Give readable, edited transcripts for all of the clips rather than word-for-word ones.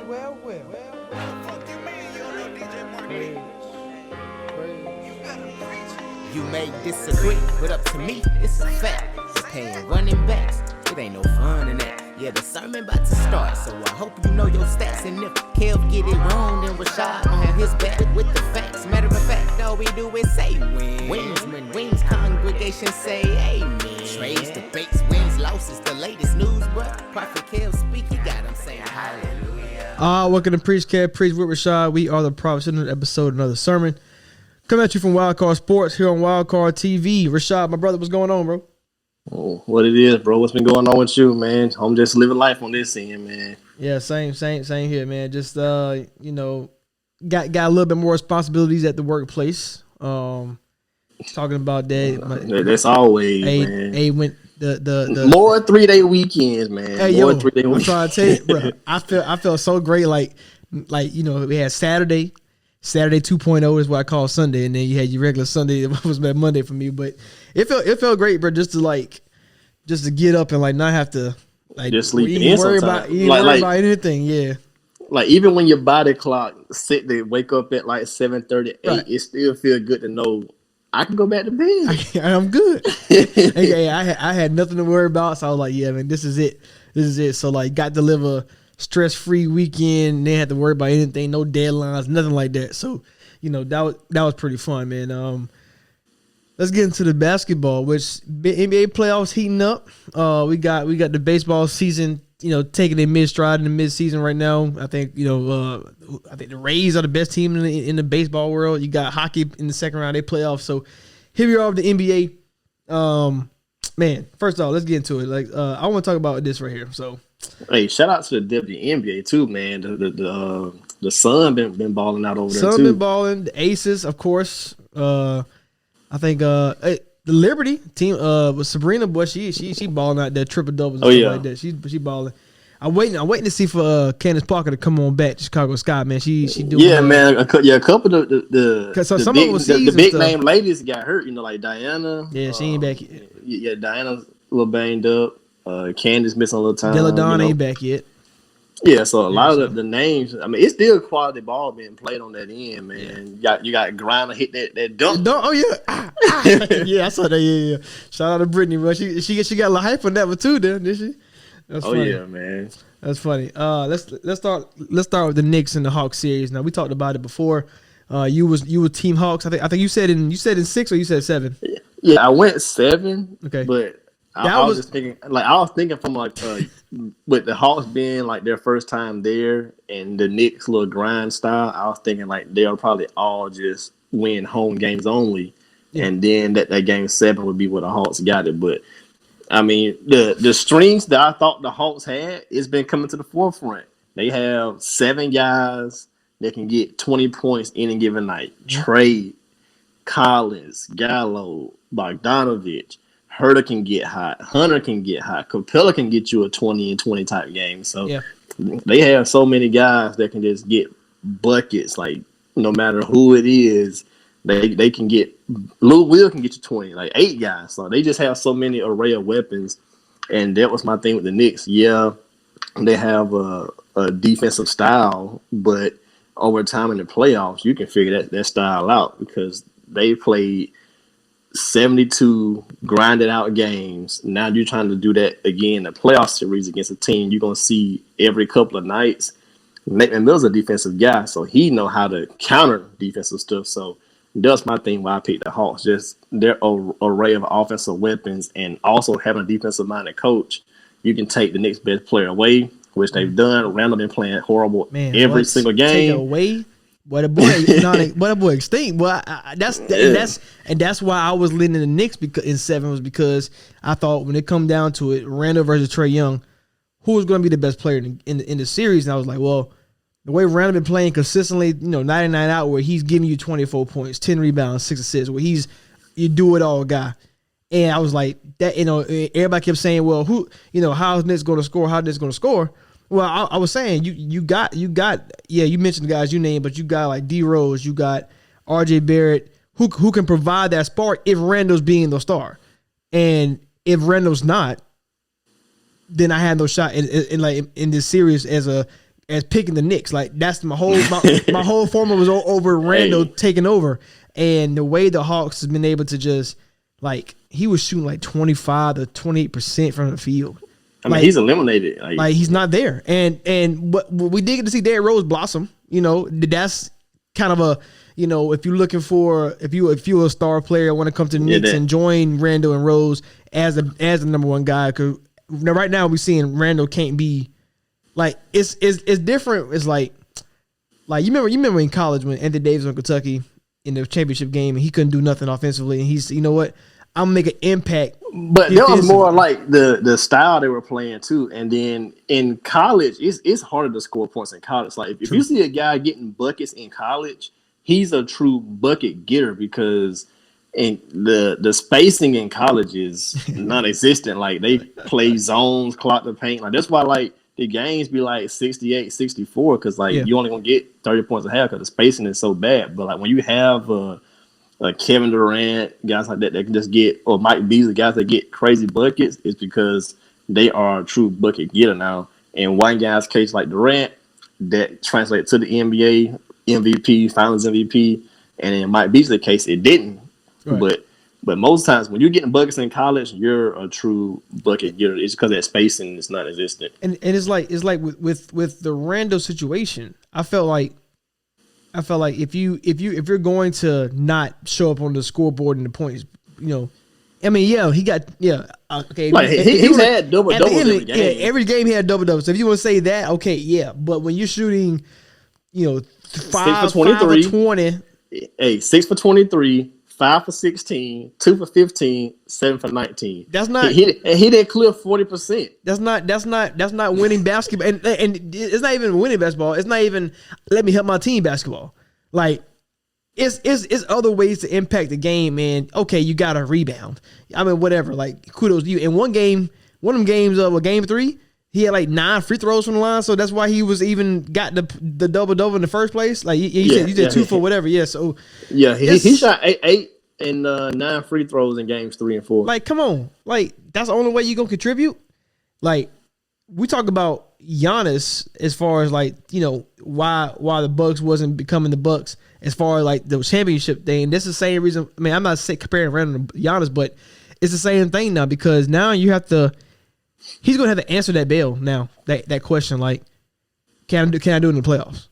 You may disagree, but up to me, it's a fact. Paying running backs, it ain't no fun in that. Yeah, the sermon about to start, so I hope you know your stats. And if Kev get it wrong, then Rashad gon' have his back with the facts. Matter of fact, all we do is say wins. When wings, congregation say amen. Trades, debates, wins, losses, the latest news, bruh. Prophet Kev speak, you got him saying hallelujah. Welcome to Preach Kev, Preach with Rashad. We are the prophets in another episode, another sermon. Coming at you from Wildcard Sports here on Wildcard TV. Rashad, my brother, what's going on, bro? Oh, what it is, bro? What's been going on with you, man? I'm just living life on this end, man. Yeah, same here, man. Just got a little bit more responsibilities at the workplace. Talking about that. That's always, man. Hey, went the more 3-day weekends, man. Hey, more yo, 3-day I'm weekends. trying to tell you, bro. I felt so great. Like we had Saturday 2.0 is what I call Sunday, and then you had your regular Sunday. It was Monday for me, but it felt great, bro. Just to get up and not have to just sleep you in worry sometimes. about about anything. Yeah, like even when your body clock sit to wake up at 7:38, right. It still feel good to know I can go back to bed. I'm good. Hey, I had nothing to worry about, so I was like, yeah, man, this is it. So got to live a stress-free weekend. Didn't have to worry about anything, no deadlines, nothing like that. So, that was pretty fun, man. Let's get into the basketball, which NBA playoffs heating up. We got the baseball season, taking a mid-stride in the mid-season right now. I think, I think the Rays are the best team in the baseball world. You got hockey in the second round, they playoffs. So here we are with the NBA. Man, first off, let's get into it. I want to talk about this right here. So, hey, shout out to the WNBA too, man. The Sun been balling out over there too. Sun been balling. The Aces, of course. I think the Liberty team with Sabrina, boy, she balling out there, triple doubles and stuff like that. She balling. I'm waiting to see for Candace Parker to come on back to Chicago Sky, man. She doing. Yeah, man. A couple of the big name ladies got hurt. Like Diana. Yeah, she ain't back yet. Yeah, Diana's a little banged up. Candace missing a little time. Deladon ain't back yet. Yeah, so a lot of the names. I mean, it's still quality ball being played on that end, man. You got Griner hit that dunk. Oh yeah, yeah, I saw that. Yeah. Shout out to Brittany, bro. She got a little hype on that one too, did she? That's funny. Yeah, man. That's funny. Let's start with the Knicks and the Hawks series. Now we talked about it before. You were Team Hawks. I think you said in 6 or you said 7. Yeah, I went 7. Okay, but I was just thinking, from with the Hawks being their first time there and the Knicks little grind style, I was thinking they'll probably all just win home games only, and then that game 7 would be where the Hawks got it. But I mean, the strengths that I thought the Hawks had, it's been coming to the forefront. They have 7 guys that can get 20 points any given night. Trey, Collins, Gallo, Bogdanovich. Herter can get hot. Hunter can get hot. Capella can get you a 20 and 20 type game. So they have so many guys that can just get buckets. No matter who it is, they can get. Lou Will can get you 20. 8 guys. So they just have so many array of weapons. And that was my thing with the Knicks. Yeah, they have a defensive style, but over time in the playoffs, you can figure that style out because they played 72 grinded out games. Now you're trying to do that again in the playoff series against a team you're going to see every couple of nights. Nate McMillan's a defensive guy, so he know how to counter defensive stuff. So that's my thing why I picked the Hawks. Just their array of offensive weapons and also having a defensive-minded coach. You can take the next best player away, which they've done. Randall been playing horrible every single game. Take away? What a boy extinct. Well, that's why I was leaning the Knicks in 7 was because I thought when it come down to it, Randall versus Trae Young, who was going to be the best player in the series? And I was like, well, the way Randall been playing consistently, 99 out, where he's giving you 24 points, 10 rebounds, 6 assists, where he's you do it all guy. And I was like that. Everybody kept saying, well, how's Knicks going to score? How Knicks going to score? Well, I was saying you got you mentioned the guys you named, but you got D Rose, you got RJ Barrett, who can provide that spark if Randall's being the star, and if Randall's not, then I had no shot in this series as a as picking the Knicks. Like that's my whole formula was over Randall taking over, and the way the Hawks has been able to just like he was shooting like 25 to 28% from the field. I mean, he's eliminated. Like he's not there, and what we did get to see Derrick Rose blossom. You know, that's kind of a if you're looking for if you're a star player want to come to the Knicks and join Randall and Rose as the number one guy. Because right now we're seeing Randall can't be like it's different. It's like you remember in college when Anthony Davis was in Kentucky in the championship game and he couldn't do nothing offensively and he's I'm gonna make an impact. But that was more like the style they were playing too. And then in college, it's harder to score points in college. Like if you see a guy getting buckets in college, he's a true bucket getter because the spacing in college is non-existent. Like they play zones, clock the paint. Like that's why like the games be like 68, 64 because you only gonna get 30 points a half because the spacing is so bad. But like when you have Kevin Durant, guys like that can just get, or Mike Beasley, guys that get crazy buckets, is because they are a true bucket getter now. In one guy's case like Durant, that translates to the NBA MVP, Finals MVP, and in Mike Beasley's case, it didn't. Right. But most times when you're getting buckets in college, you're a true bucket getter. It's because that spacing is not existent. And it's like with the Randall situation, I felt like if you're going to not show up on the scoreboard and the points, I mean, he got okay. Like he's had double doubles every game. Yeah, every game he had double doubles. So if you want to say that, okay, yeah. But when you're shooting, 5 for 20, 6 for 23, 5 for 16, 2 for 15, 7 for 19. That's not he didn't clear 40%. That's not winning basketball, and it's not even winning basketball. It's not even let me help my team basketball. Like it's other ways to impact the game. And okay, you got a rebound. I mean, whatever. Like kudos to you. In one of them games of game 3, he had like 9 free throws from the line, so that's why he was even got the double in the first place. Like you said 2 for whatever. Yeah, so he shot 8 and 9 free throws in games 3 and 4. Like, come on, like that's the only way you gonna contribute. Like we talk about Giannis as far as like why the Bucks wasn't becoming the Bucks as far as like the championship thing. This is the same reason. I mean, I'm not comparing Randall to Giannis, but it's the same thing now because now you have to. He's gonna have to answer that bell now. That question, like, can I do it in the playoffs?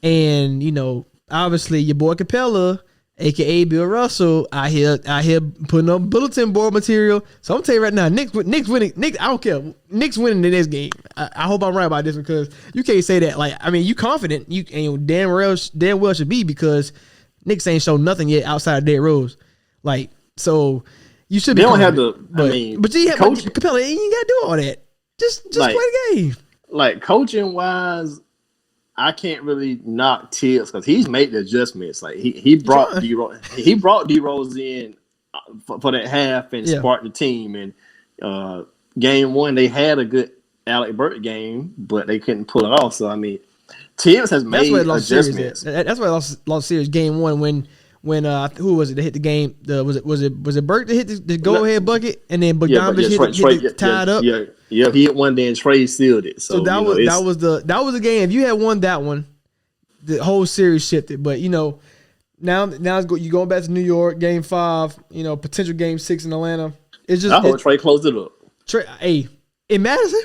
And obviously your boy Capella, aka Bill Russell, I hear putting up bulletin board material. So I'm gonna tell you right now, Knicks winning. I don't care. Knicks winning in this game. I hope I'm right about this because you can't say that. Like, I mean, you confident. You damn well should be because Knicks ain't shown nothing yet outside of Derrick Rose. Like, so. You should be. They don't have to. But you have Capella. You ain't got to do all that. Just play the game. Like coaching wise, I can't really knock Tibbs because he's made the adjustments. Like he brought D Rose in for that half and sparked the team. And game 1 they had a good Alec Burks game, but they couldn't pull it off. So I mean, Tibbs has made adjustments. That's why I lost series game 1 when who was it that hit the game? Was it Burke that hit the go ahead bucket and then Bogdanovich hit it tied up? Yeah, he hit one day and Trey sealed it. So that was the game. If you had won that one, the whole series shifted. But now you going back to New York, game 5. Potential game 6 in Atlanta. It's just I hope Trey closed it up. In Madison.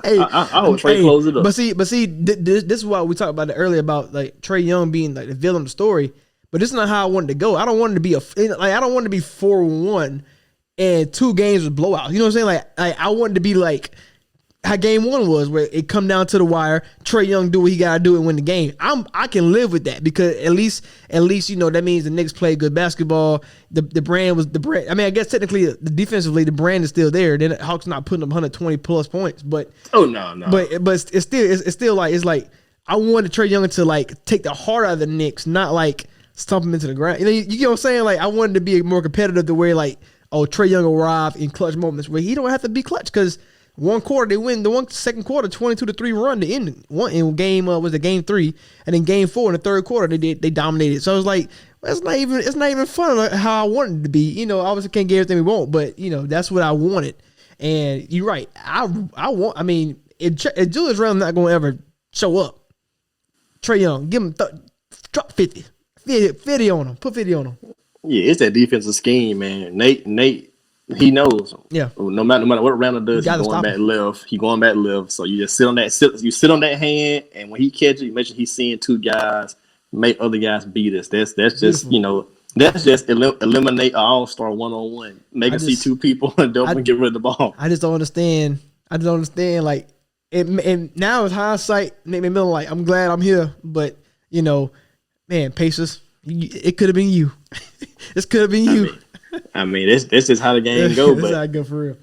I hope Trey closed it up. But see, this is what we talked about earlier about like Trae Young being like the villain of the story. But this is not how I wanted to go. I don't want it to be I don't want it to be 4-1 and 2 games with blowouts. You know what I'm saying? Like I want it to be like how game 1 was, where it come down to the wire. Trae Young do what he gotta do and win the game. I can live with that because at least that means the Knicks play good basketball. The brand was the brand. I mean, I guess technically defensively the brand is still there. Then Hawks not putting up 120 plus points, but no. But it's still like I wanted Trae Young to like take the heart out of the Knicks, not like stomp him into the ground. You get what I'm saying? Like I wanted to be more competitive to where like, Trae Young arrive in clutch moments where he don't have to be clutch because one quarter they win the second quarter 22-3 run to end one in game was it game 3 and then game 4 in the third quarter they dominated. So I was like, it's not even fun like how I wanted it to be. Obviously can't get everything we want, but that's what I wanted. And you're right. I if Julius Randle not going to ever show up, Trae Young, give him drop 50 on him, put 50 on him. Yeah, it's that defensive scheme, man. Nate, he knows. Yeah. No matter what Randle does, he's going back left. He going back left. So you just sit on that hand, and when he catches, you make sure he's seeing two guys, make other guys beat us. That's just that's just eliminate an all-star one-on-one. Make us see two people and don't get rid of the ball. I just don't understand. Like, and now with hindsight, make me feel like I'm glad I'm here, but man, Pacers, it could have been you. This could have been you. I mean, this is how the game go. This but how it go for real.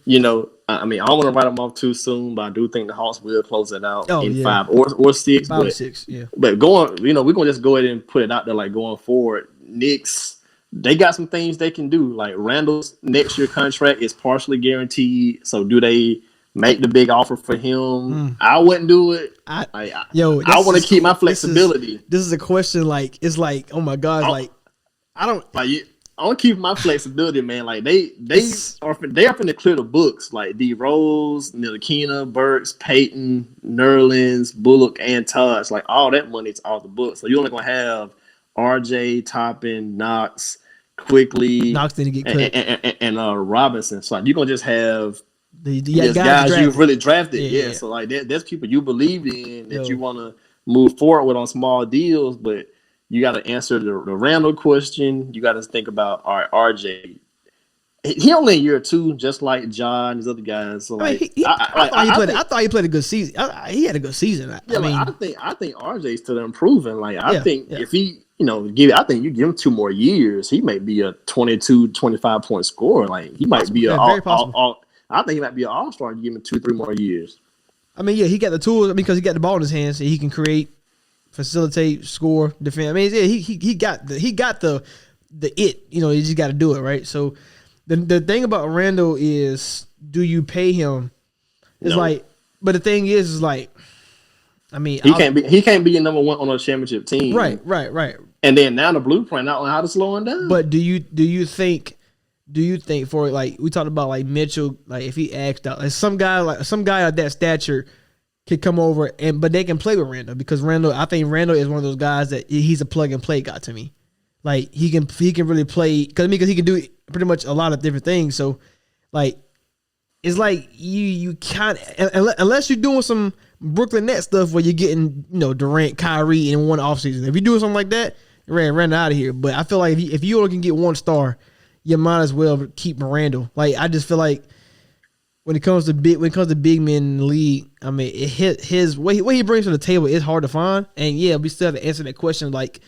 I don't want to write them off too soon, but I do think the Hawks will close it out in 5 or 6. 5 or 6, yeah. But we're gonna just go ahead and put it out there, like going forward. Knicks, they got some things they can do. Like Randall's next year contract is partially guaranteed. So do they make the big offer for him? I wouldn't do it. I want to keep my flexibility. This is a question. Like, it's like, oh my god, like I don't like. I want to keep my flexibility, man. Like they are finna clear the books. Like D Rose, Ntilikina, Burks, Peyton, Nerlens, Bullock, and Todd. Like all that money's off the books. So you're only gonna have RJ, Toppin, Knox, Quickly, Knox didn't get cut, and Robinson. So like, you're gonna just have the guys you've really drafted. Yeah. So like there's people you believe in that you want to move forward with on small deals, but you got to answer the Randall question. You got to think about, all right, RJ. He only in year 2, just like John and these other guys. So I thought he played a good season. He had a good season. I think RJ's still improving. Like I think if he, I think you give him 2 more years, he might be a 22, 25 point scorer. Like he might be I think he might be an all-star and give him 2-3 more years. I mean, yeah, he got the tools because he got the ball in his hands, so he can create, facilitate, score, defend. I mean, yeah, he got the it. You just got to do it, right? So the thing about Randall is, do you pay him? It's like, but the thing is like, I mean, he can't be your number 1 on a championship team, right. And then now the blueprint out on how to slow him down. But do you think for, like, we talked about, like, Mitchell, like, if he asked out, like some guy of that stature could come over but they can play with Randall, because I think Randall is one of those guys that he's a plug and play guy to me. Like he can really play because he can do pretty much a lot of different things. So like it's like you can't, unless you're doing some Brooklyn Nets stuff where you're getting Durant, Kyrie in one offseason. If you're doing something like that, ran out of here. But I feel like if you only can get 1 star, you might as well keep Randall. Like I just feel like when it comes to big men in the league, I mean, his what he brings to the table is hard to find. And yeah, we still have to answer that question, like,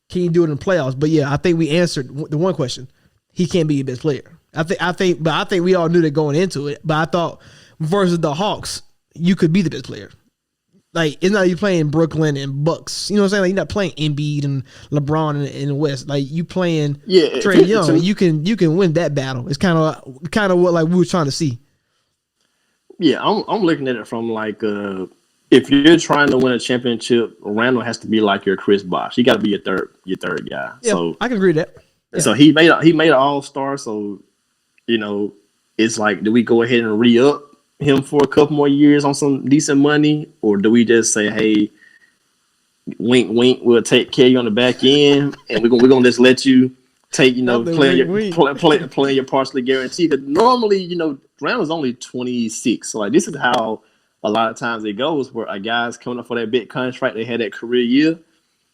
can you do it in the playoffs? But yeah, I think we answered the one question. He can't be your best player. I think we all knew that going into it. But I thought versus the Hawks, you could be the best player. Like, it's not you playing Brooklyn and Bucks. You know what I'm saying? Like, you're not playing Embiid and LeBron in the West. Like, you playing Trae Young. You can win that battle. It's kind of what, like, we were trying to see. Yeah, I'm looking at it from like if you're trying to win a championship, Randall has to be like your Chris Bosh. He got to be your third guy. Yeah, so I can agree with that. Yeah. So he made an all-star. So it's like, do we go ahead and re-up him for a couple more years on some decent money, or do we just say, hey, wink, wink, we'll take care of you on the back end, and we're gonna just let you take, playing your partially guaranteed. Because normally, Randall's only 26. So like this is how a lot of times it goes, where a guy's coming up for that big contract, they had that career year.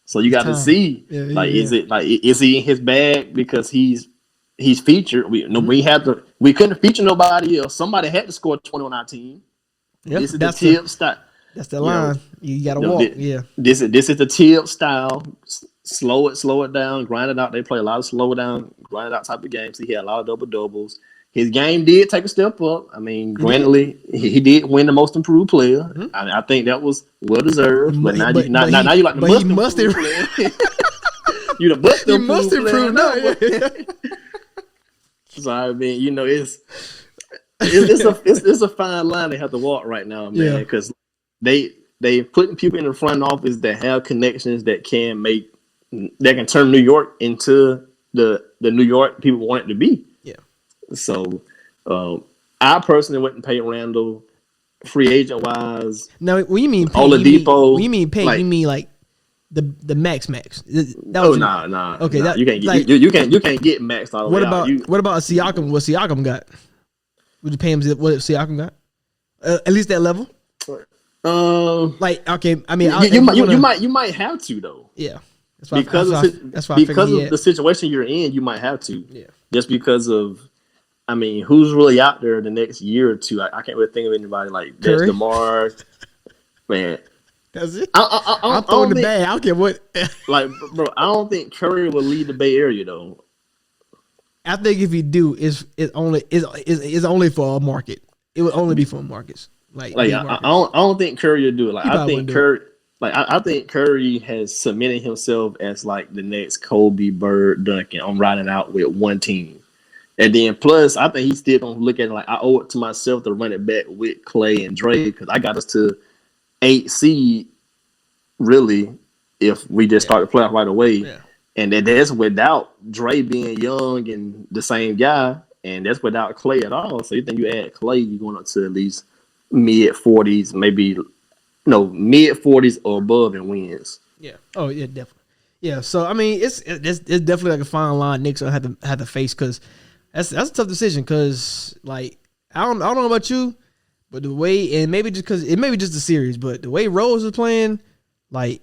So you got to see, is he in his bag because he's featured? We couldn't feature nobody else. Somebody had to score 20 on our team. Yep, this is the tip style. That's the line. You got to walk. This is the tip style. Slow it down, grind it out. They play a lot of slow it down, grind it out type of games. He had a lot of double doubles. His game did take a step up. I mean, granted, he did win the most improved player. Mm-hmm. I think that was well deserved. But now you like the most improved player. You the most improved now. So I mean, it's a fine line they have to walk right now, man, because they putting people in the front office that have connections that can turn New York into the New York people want it to be. Yeah. So I personally wouldn't pay Randall free agent wise. Now, when you mean pay, Oladipo, when you mean pay, like, you mean like the max. Nah. Okay, nah. that You can't get like, you can't get maxed all the what way about out. what about Siakam? What Siakam got? Would you pay him what Siakam got? At least that level. Like, okay, I mean, you might have to though. Yeah, Because of the situation you're in, you might have to. Yeah, just because of. I mean, who's really out there the next year or two? I can't really think of anybody like that's Curry? DeMar. Man, that's it. I'm throwing the bag. I don't care what. Like, bro, I don't think Curry will lead the Bay Area though. I think if he do, it's only for a market. It would only be for markets. Like I don't think Curry will do it. Like, I think Curry. Like, I think Curry has cemented himself as like the next Kobe, Bird, Duncan. I'm riding out with one team. And then plus, I think he's still gonna look at it like I owe it to myself to run it back with Clay and Dre because I got us to 8 seed. Really, if we just start the playoff right away, and that's without Dre being young and the same guy, and that's without Clay at all. So you think you add Clay, you're going up to at least mid 40s, maybe mid 40s or above in wins. Yeah. Oh yeah, definitely. Yeah. So I mean, it's definitely like a fine line Knicks will have to face because. That's a tough decision because like I don't know about you, but the way and maybe just because it may be just the series, but the way Rose is playing, like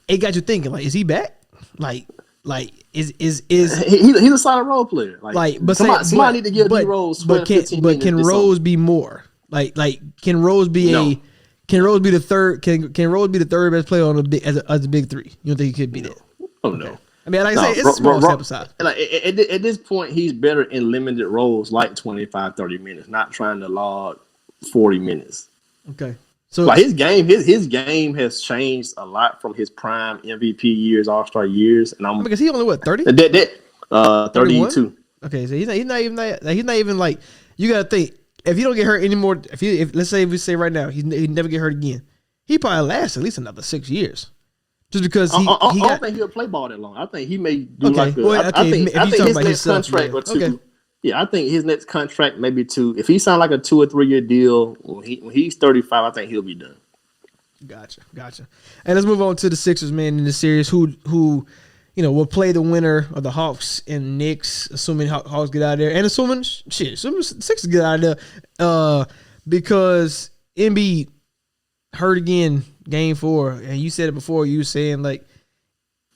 it got you thinking like is he back? Like is he's a solid role player. But somebody need to give D Rose. But can Rose be more? Like can Rose be the third? Can Rose be the third best player on as a big three? You don't think he could be that? Oh no. I mean, like I say, it's a small sample size. Like, at this point, he's better in limited roles, like 25, 30 minutes, not trying to log 40 minutes. Okay. So like his game has changed a lot from his prime MVP years, All-Star years. And because he only 30? 32. Okay, so he's not even like you gotta think if he don't get hurt anymore, if let's say we say right now, he never get hurt again, he probably lasts at least another 6 years. Just because I don't think he'll play ball that long. I think he may do I think his next contract or two. Okay. Yeah, I think his next contract maybe 2. If he signed like a 2 or 3 year deal when he's 35, I think he'll be done. Gotcha. And let's move on to the Sixers, man, in the series. Who will play the winner of the Hawks and Knicks, assuming Hawks get out of there, and assuming Sixers get out of there, because Embiid hurt again. Game 4, and you said it before. You were saying like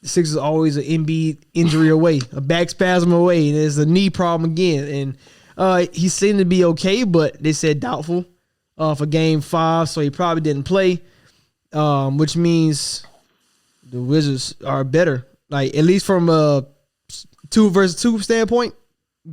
the Sixers are always an Embiid injury away, a back spasm away, and there's a knee problem again. And he seemed to be okay, but they said doubtful for Game 5, so he probably didn't play, which means the Wizards are better, like at least from a 2 versus 2 standpoint.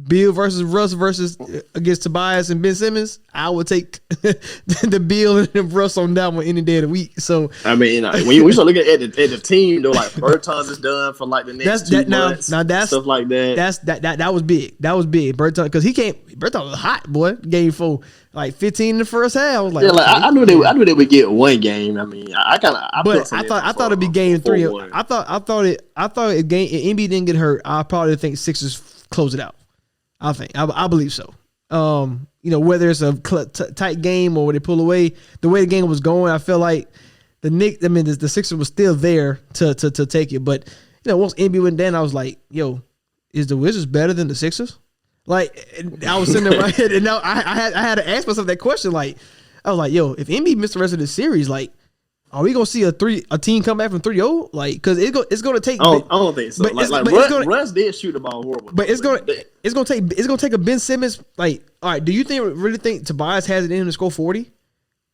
Bill versus Russ versus against Tobias and Ben Simmons, I would take the Bill and the Russ on that one any day of the week. So I mean, when we start looking at the team, though, like Bertans is done for like the next 2 months, now that's stuff like that. That was big. That was big. Bertans because Bertans was hot, boy. Game 4, like 15 in the first half. I was like, I knew they would get one game. I mean, I thought it'd be Game 3. I thought if Embiid didn't get hurt, I probably think Sixers close it out. I believe so. Whether it's a tight game or where they pull away, the way the game was going, I feel like the Sixers was still there to take it. But once Embiid went down, I was like, yo, is the Wizards better than the Sixers? Like, I was sitting there in my head, and now I had to ask myself that question. Like, I was like, yo, if Embiid missed the rest of the series, like, are we gonna see a team come back from 3-0? Like, because it's gonna take. I don't think so. Russ did shoot the ball horrible. But it's gonna take a Ben Simmons. Like, all right, do you really think Tobias has it in him to score 40?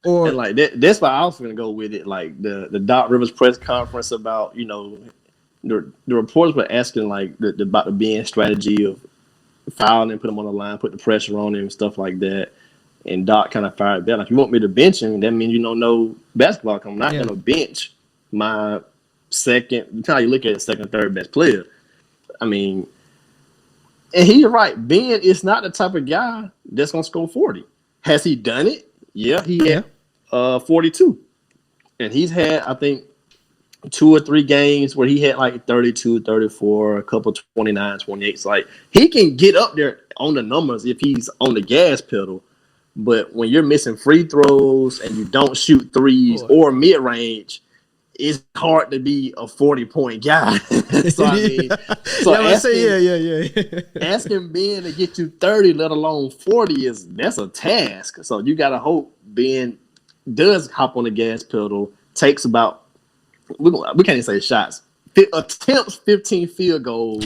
Or and like that's why I was gonna go with it. Like the Doc Rivers press conference about the reporters were asking like about the Ben strategy of fouling and put him on the line, put the pressure on him, and stuff like that. And Doc kind of fired back. Like, if you want me to bench him, that means you don't know basketball. I'm not going to bench my second. That's how you look at it, second, third best player. I mean, and he's right. Ben is not the type of guy that's going to score 40. Has he done it? Yeah, he had 42. And he's had, I think, 2 or 3 games where he had like 32, 34, a couple 29, 28. So like he can get up there on the numbers if he's on the gas pedal. But when you're missing free throws and you don't shoot threes or mid range, it's hard to be a 40-point guy. So I mean, asking Ben to get you 30, let alone 40, that's a task. So you gotta hope Ben does hop on the gas pedal, takes about we can't even say shots, attempts 15 field goals.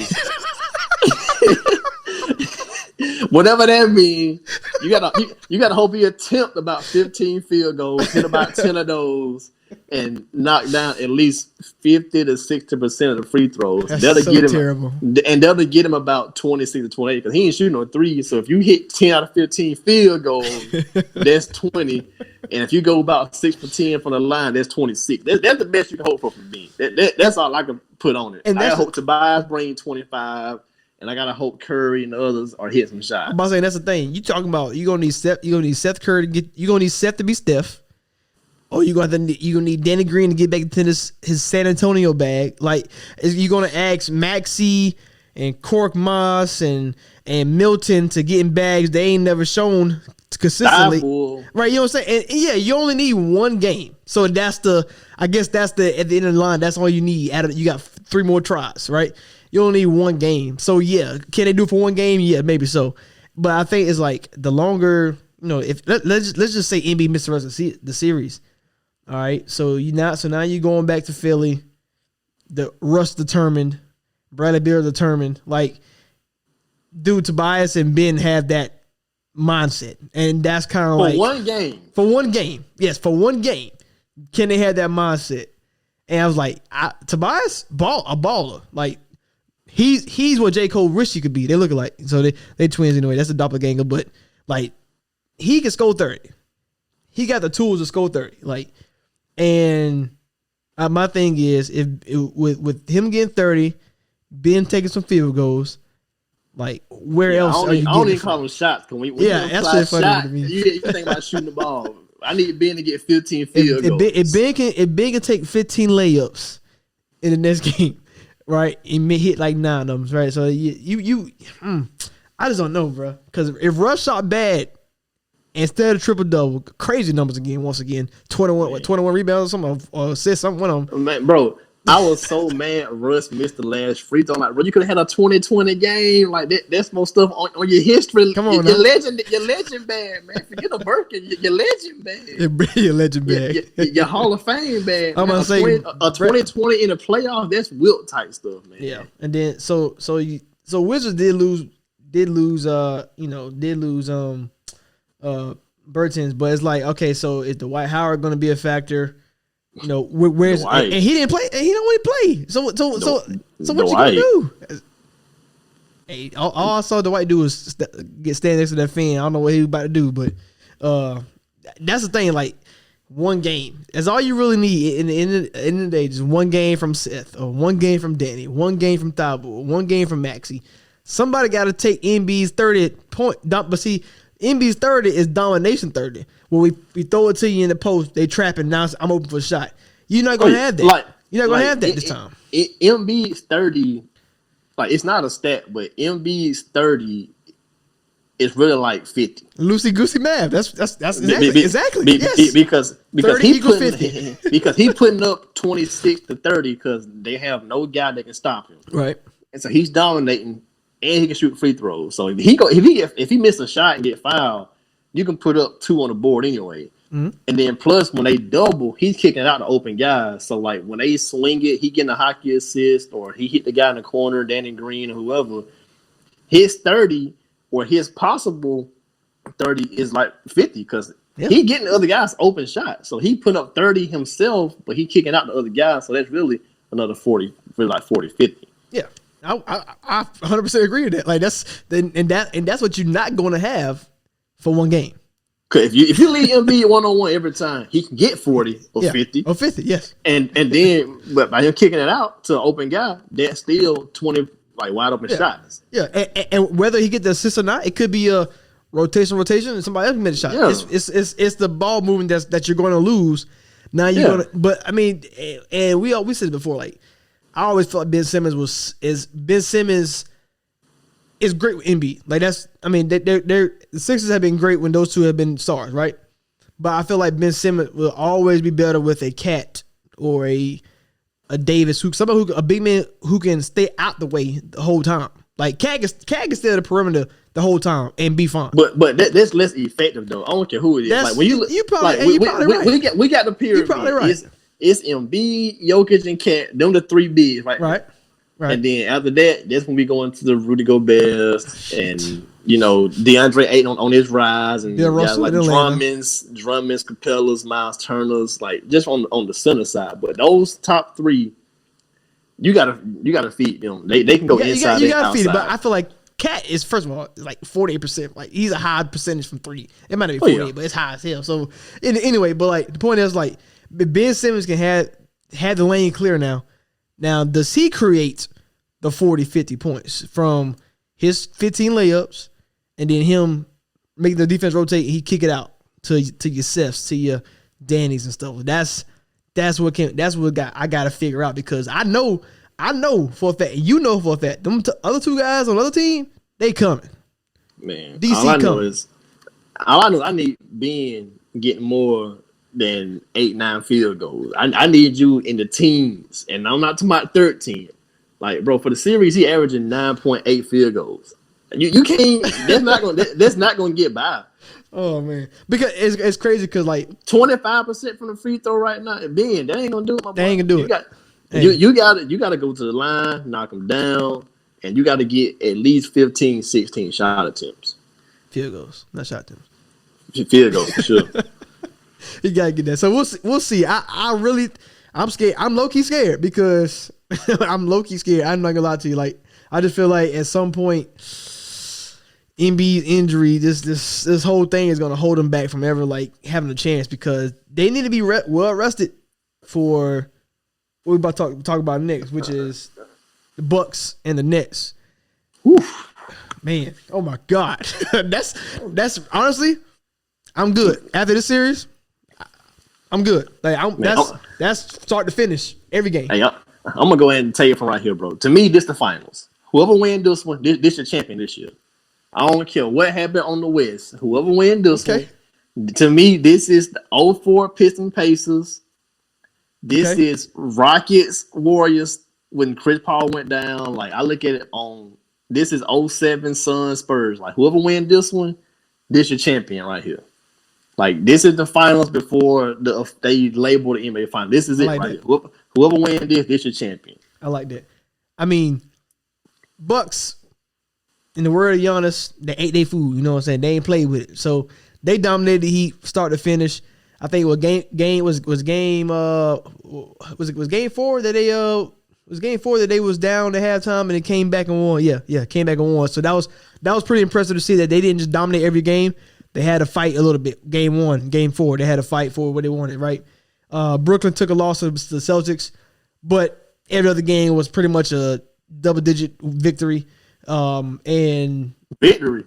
Whatever that means, you gotta hope he attempt about 15 field goals, hit about 10 of those, and knock down at least 50 to 60% of the free throws. That's terrible. And that'll get him about 26 to 28 because he ain't shooting no threes. So if you hit 10 out of 15 field goals, that's 20. And if you go about 6 for 10 from the line, that's 26. That's the best you can hope for from me. That's all I can put on it. And I hope Tobias bring 25. And I gotta hope Curry and the others are hitting some shots. I'm about to say that's the thing. You talking about you gonna need Seth Curry to get, you gonna need Seth to be Steph, or you gonna need Danny Green to get back into his San Antonio bag. Like you gonna ask Maxey and Cork Moss and Milton to get in bags they ain't never shown consistently. Right, you know what I'm saying? And yeah, you only need one game. So that's I guess that's at the end of the line, that's all you need. You got 3 more tries, right? You only need one game. So, yeah, can they do it for one game? Yeah, maybe so. But I think it's like the longer, if let's just say Embiid missed the rest of the series. All right, so now you're going back to Philly. The Russ determined, Bradley Beal determined. Like, dude, Tobias and Ben have that mindset, and that's kind of like for one game. For one game, yes, for one game, can they have that mindset? And I was like, Tobias, a baller, like. He's what J. Cole wished he could be. They look alike. So they twins anyway. That's a doppelganger. But, like, he can score 30. He got the tools to score 30. Like, and my thing is, with him getting 30, Ben taking some field goals, like, where else are you getting? I don't even call them shots. That's just funny to me. You think about shooting the ball. I need Ben to get 15 field goals. If Ben can take 15 layups in the next game, right, and hit like 9 of them, right? So I just don't know, bro. Because if Russ shot bad, instead of triple double, crazy numbers again. Once again, 21 rebounds or something, or assists, something. One of them. Man, bro, I was so mad Russ missed the last free throw. I'm like, bro, you could have had a 20-20 game. Like that's more stuff on your history. Come on, your legend bad, man. Forget the Birkin, your legend bad. Your legend bad. Your Hall of Fame bad. I'm gonna say a 20-20 in a playoff. That's Wilt type stuff, man. Yeah, and then so Wizards did lose Bertans, but it's like, okay, so is Dwight Howard going to be a factor? Where's and he didn't play, and he don't want to play. So what you gonna do? Hey, all I saw Dwight do was stand next to that fan. I don't know what he was about to do, but that's the thing. Like, one game, that's all you really need in the end of the day. Just one game from Seth, or one game from Danny, one game from Thabo, one game from Maxey. Somebody got to take Embiid's 30 point. But see, Embiid's 30 is domination 30. When we throw it to you in the post, they trap it. Now I'm open for a shot. You're not gonna have that. You're not gonna have that this time. Embiid's 30, like, it's not a stat, but Embiid's 30 is really like 50. Loosey goosey math. That's exactly. Yes. Because 30 equals 50. Because he putting up 26 to 30 because they have no guy that can stop him. Right. And so he's dominating, and he can shoot free throws. So if he misses a shot and get fouled, you can put up 2 on the board anyway. Mm-hmm. And then plus when they double, he's kicking out the open guys. So like when they swing it, he getting a hockey assist, or he hit the guy in the corner, Danny Green or whoever. His 30 or his possible 30 is like 50 because he getting the other guys open shots. So he put up 30 himself, but he kicking out the other guys. So that's really another 40, really like 40, 50. Yeah. I 100% agree with that. Like that's what you're not going to have for one game. Cause if you leave Embiid 1-on-1 every time, he can get 40 or 50. Or 50, yes. And then but by him kicking it out to an open guy, that's still 20 like wide open shots. Yeah. And whether he get the assist or not, it could be a rotation, and somebody else made a shot. Yeah. It's the ball movement that you're going to lose. Now you're gonna, but I mean, and we said it before, like, I always felt like Ben Simmons is is great with Embiid. Like the Sixers have been great when those two have been stars, right? But I feel like Ben Simmons will always be better with a Cat or a Davis, a big man who can stay out the way the whole time. Like Cat can stay at the perimeter the whole time and be fine. But that's less effective though. I don't care who it is. Like when you probably right. we got the pyramid. You probably right. It's Embiid, Jokic, and Cat. Them the three bigs, right? Right. And then after that, that's when we go into the Rudy Gobert and DeAndre Ayton on his rise, and like Drummond's, Capellas, Miles Turner's, like just on the center side. But those top three, you gotta feed them. They can go inside. You gotta feed it. But I feel like Cat is, first of all, like 48%. Like he's a high percentage from three. It might not be 48, but it's high as hell. So anyway, but like the point is, like Ben Simmons can have the lane clear now. Now, does he create the 40, 50 points from his 15 layups and then him making the defense rotate? He kick it out to your Cephs, to your Danny's and stuff. That's what I got to figure out, because I know for a fact, for a fact, them other two guys on the other team, they coming. Man, DC all I know coming. is I need Ben getting more than 8-9 field goals. I need you in the teens, and I'm not talking about 13. Like, bro, for the series, he averaging 9.8 field goals. You can't. That's not gonna get by. Oh man, because it's crazy, because like 25% from the free throw right now, and Ben, that ain't gonna do it. My boy. They ain't gonna do it. You got to go to the line, knock them down, and you got to get at least 15, 16 shot attempts. Field goals, not shot attempts. Field goals for sure. You gotta get that. So we'll see. I'm scared. I'm low key scared, because I'm low key scared. I'm not gonna lie to you. Like, I just feel like at some point, Embiid's injury, this whole thing is gonna hold them back from ever like having a chance, because they need to be well rested for what we're about to talk about next, which is the Bucks and the Nets. Oof. Man, oh my God, that's honestly, I'm good after this series. I'm good. Like that's start to finish every game. Hey, I'm gonna go ahead and tell you from right here, bro. To me, this the finals. Whoever wins this one, this your champion this year. I don't care what happened on the West. Whoever wins this one, to me, this is the 04 Pistons Pacers. This is Rockets Warriors when Chris Paul went down. Like, I look at it on, this is 07 Suns Spurs. Like, whoever wins this one, this your champion right here. Like, this is the finals before they label the NBA finals. This is it right here. Whoever wins this your champion. I like that. I mean, Bucks, in the word of Giannis, they ate their food. You know what I'm saying? They ain't played with it. So they dominated the Heat start to finish. I think was game 4 that they was down to halftime and it came back and won. Yeah, came back and won. So that was pretty impressive to see that they didn't just dominate every game. They had to fight a little bit. Game 1, game 4, they had to fight for what they wanted, right? Brooklyn took a loss to the Celtics, but every other game was pretty much a double-digit victory. And victory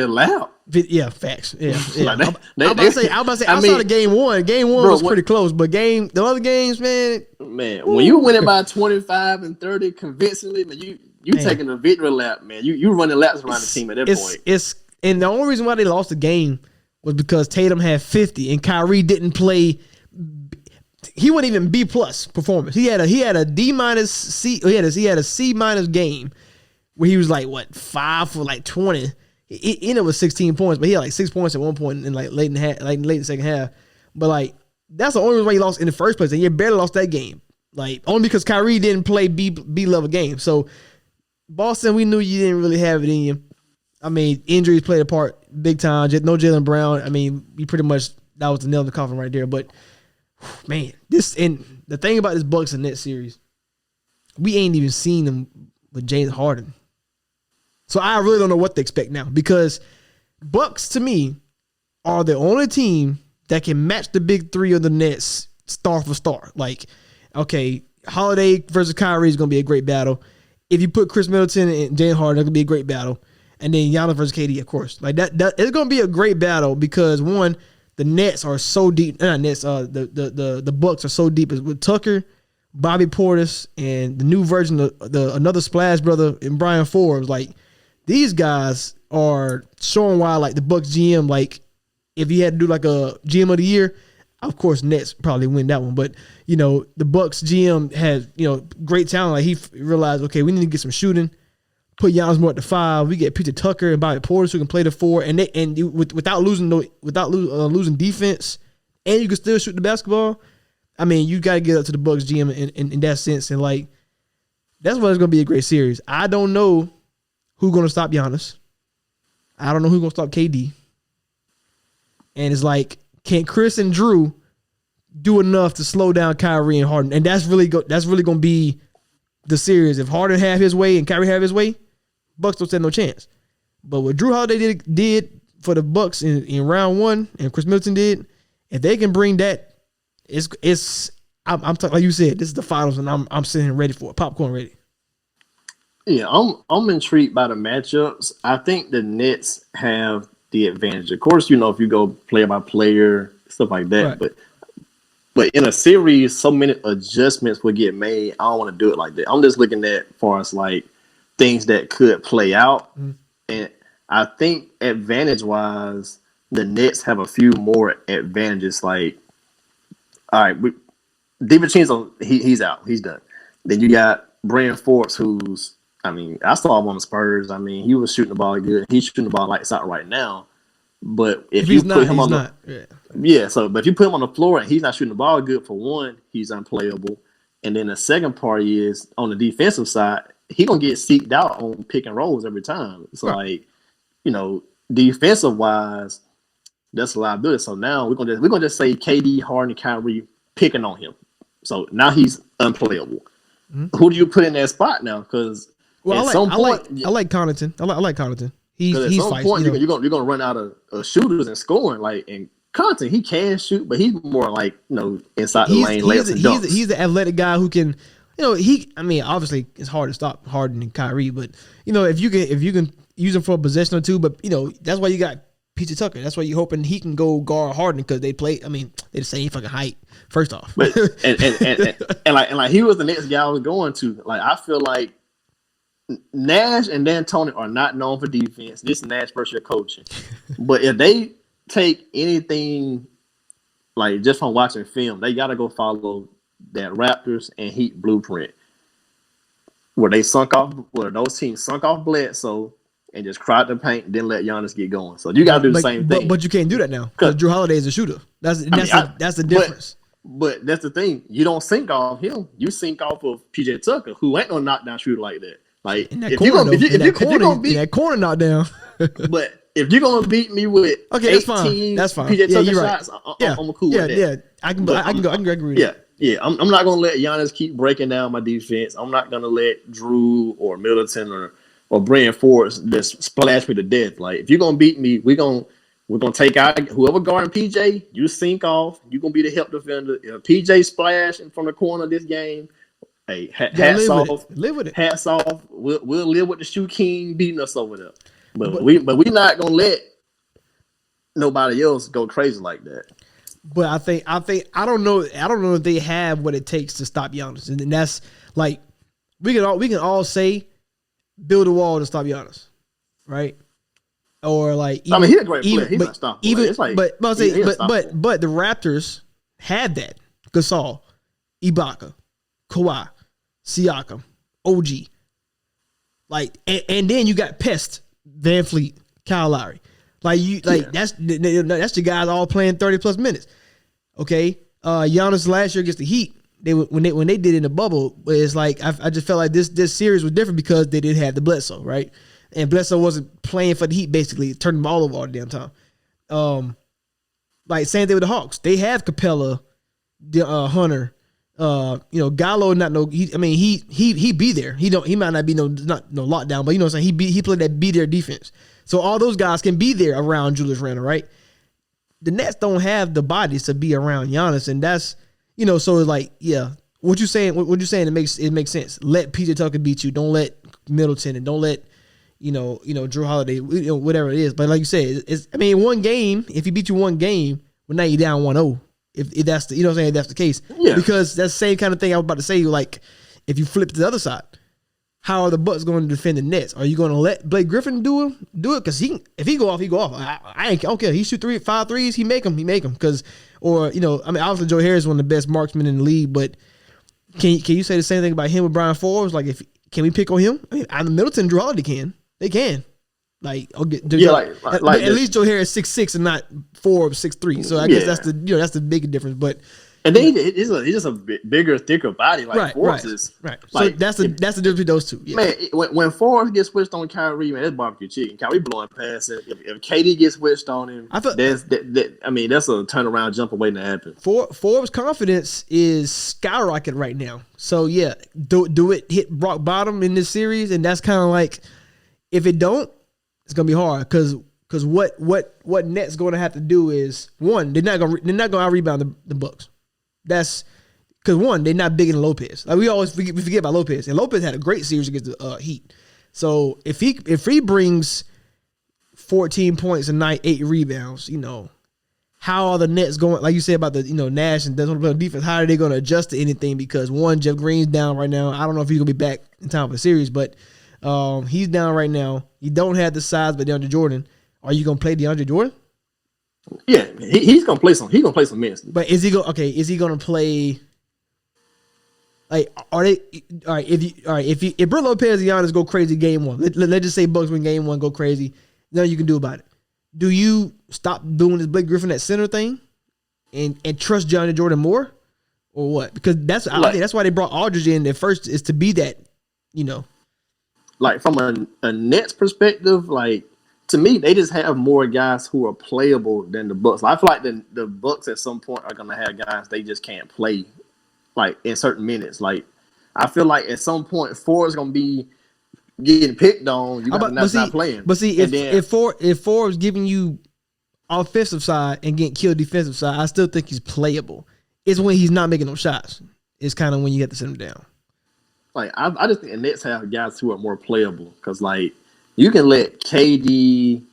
allowed. Yeah, facts. Yeah. Like I was about to say outside of game 1, was pretty close, but the other games, man. When you winning by 25 and 30 convincingly, man, you taking a victory lap, man. You running laps around the team at that point. And the only reason why they lost the game was because Tatum had 50 and Kyrie didn't play. He wasn't even B+ performance. He had a D- C. He had a C- game where he was like 5 for 20. It was 16 points, but he had 6 points at one point in late in the second half. But that's the only reason why he lost in the first place, and you barely lost that game. Only because Kyrie didn't play B level game. So Boston, we knew you didn't really have it in you. I mean, injuries played a part big time. No Jaylen Brown. I mean, we pretty much, that was the nail in the coffin right there. But man, and the thing about this Bucks and Nets series, we ain't even seen them with James Harden. So I really don't know what to expect now, because Bucks, to me, are the only team that can match the big three of the Nets star for star. Holiday versus Kyrie is going to be a great battle. If you put Chris Middleton and James Harden, it's going to be a great battle. And then Giannis versus KD, of course. That it's going to be a great battle, because one, the Nets are so deep. The Bucks are so deep with Tucker, Bobby Portis, and the new version of another Splash brother and Brian Forbes. these guys are showing why, like the Bucks GM, like if he had to do like a GM of the year, of course Nets probably win that one. But you know, the Bucks GM had, you know, great talent. Like he realized, okay, we need to get some shooting. Put Giannis more at the 5. We get Peter Tucker and Bobby Portis who can play the 4, without losing defense, and you can still shoot the basketball. I mean, you got to get up to the Bucks GM in that sense, and like that's why it's gonna be a great series. I don't know who's gonna stop Giannis. I don't know who's gonna stop KD. And it's like, can Chris and Drew do enough to slow down Kyrie and Harden? And that's really gonna be the series. If Harden have his way and Kyrie have his way, Bucks don't stand no chance. But what Drew Holiday did for the Bucks in round 1, and Chris Middleton did, if they can bring that, I'm like you said, this is the finals, and I'm sitting ready for it, popcorn ready. Yeah, I'm intrigued by the matchups. I think the Nets have the advantage. Of course, you know, if you go player by player, stuff like that, right. But in a series, so many adjustments will get made. I don't want to do it like that. I'm just looking at far as like things that could play out. Mm-hmm. And I think advantage-wise, the Nets have a few more advantages. Like, all right, DiVincenzo, he's out. He's done. Then you got Brandon Forbes, who's, I mean, I saw him on the Spurs. I mean, he was shooting the ball good. He's shooting the ball lights out right now. But if you put him on the but if you put him on the floor and he's not shooting the ball good, for one, he's unplayable. And then the second part is on the defensive side, he gonna get seeked out on pick and rolls every time. So like, you know, defensive wise, that's a liability. So now we're gonna just say KD, Harden, and Kyrie picking on him. So now he's unplayable. Mm-hmm. Who do you put in that spot now? Because I like Connaughton. I like Connaughton. He's fighting. Point, you're gonna run out of shooters and scoring. Like, and Connaughton, he can shoot, but he's more like, you know, inside the lane. He's the athletic guy who can, you know, I mean, obviously it's hard to stop Harden and Kyrie, but you know, if you can use him for a possession or two, but you know, that's why you got Peter Tucker. That's why you're hoping he can go guard Harden, because they play. I mean, they're the same fucking height. First off, but and like he was the next guy I was going to. Like, I feel like Nash and D'Antoni are not known for defense. This is Nash versus your coaching. But if they take anything, like just from watching film, they got to go follow that Raptors and Heat blueprint, where those teams sunk off Bledsoe and just crowd the paint, then let Giannis get going. So you got to do the same thing. But you can't do that now because Drew Holiday is a shooter. That's the difference. But that's the thing. You don't sink off him. You sink off of PJ Tucker, who ain't no knockdown shooter like that. Like, if you're gonna beat that corner knockdown. But if you're gonna beat me with 18 that's fine. PJ Tucker shots, I'm cool with that. Yeah, I can agree with that. Yeah, I'm not gonna let Giannis keep breaking down my defense. I'm not gonna let Drew or Middleton or Brandon Forbes just splash me to death. Like, if you're gonna beat me, we're gonna take out whoever guarding PJ. You sink off. You're gonna be the help defender. If PJ splashing from the corner of this game, hey, hats off. Live with it. Hats off. We'll live with the shoe king beating us over there. But we're not gonna let nobody else go crazy like that. But I don't know if they have what it takes to stop Giannis, and that's like we can all say build a wall to stop Giannis, right? Or like, I mean, he's a great player. He's not stoppable. But the Raptors had that: Gasol, Ibaka, Kawhi, Siakam, OG. Like, and then you got Pest, Van Fleet, Kyle Lowry. That's the guys all playing 30+ minutes. Okay, Giannis last year against the Heat, when they did it in the bubble, it's like I just felt like this series was different because they didn't have the Bledsoe, right? And Bledsoe wasn't playing for the Heat, basically turned them all over all the damn time. Like, same thing with the Hawks. They have Capella, Hunter, Gallo. He be there. He might not be no lockdown, but you know what I'm saying. He played that be there defense. So all those guys can be there around Julius Randle, right? The Nets don't have the bodies to be around Giannis, and that's, so it's like, yeah, what you saying? It makes sense. Let PJ Tucker beat you. Don't let Middleton, and don't let Drew Holiday, whatever it is. But like you said, one game. If he beat you one game, well, now you're down 1-0. If that's the, if that's the case, because that's the same kind of thing I was about to say. Like, if you flip to the other side, how are the Bucks going to defend the Nets? Are you going to let Blake Griffin do it? Because if he go off, he go off. I don't care. He shoot 5 threes, he make them. Because, or obviously Joe Harris is one of the best marksmen in the league, but can you say the same thing about him with Brian Forbes? Like, can we pick on him? I mean, Middleton, Drew Holiday can. They can. Like, okay, at least Joe Harris 6'6" and not Forbes 6'3". So I guess that's the big difference. But and then he's just a bigger, thicker body. Like Forbes is right. Like, so that's the difference between those two. Yeah. Man, when Forbes gets switched on Kyrie, man, that's barbecue chicken. Kyrie blowing past it. If KD gets switched on him, that's a turnaround jump waiting to happen. Forbes' confidence is skyrocketing right now. So yeah, do it hit rock bottom in this series, and that's kind of like, if it don't, it's gonna be hard because what Nets going to have to do is, one, they're not gonna out rebound the Bucks. That's because, one, they're not big in Lopez. Like, we forget about Lopez, and Lopez had a great series against the Heat. So if he brings 14 points a night, 8 rebounds, how are the Nets going? Like you said about the Nash and defense, how are they going to adjust to anything? Because, one, Jeff Green's down right now. I don't know if he's gonna be back in time for the series, but he's down right now. You don't have the size, but DeAndre Jordan. Are you gonna play DeAndre Jordan? Yeah, he's gonna play some. He's gonna play some minutes. But is he gonna play? Like, are they all right? If Brook Lopez and Giannis go crazy game one, let's just say Bucks win game one, go crazy. Nothing you can do about it. Do you stop doing this Blake Griffin at center thing, and trust DeAndre Jordan more, or what? Because I think that's why they brought Aldridge in at first, is to be that, Like, from a Nets perspective, like, to me, they just have more guys who are playable than the Bucks. I feel like the Bucks at some point are gonna have guys they just can't play, like, in certain minutes. Like, I feel like at some point Ford's gonna be getting picked on. You got not playing. But see, if Ford's giving you offensive side and getting killed defensive side, I still think he's playable. It's when he's not making no shots. It's kind of when you have to sit him down. Like, I just think the Nets have guys who are more playable, because, like, you can let KD,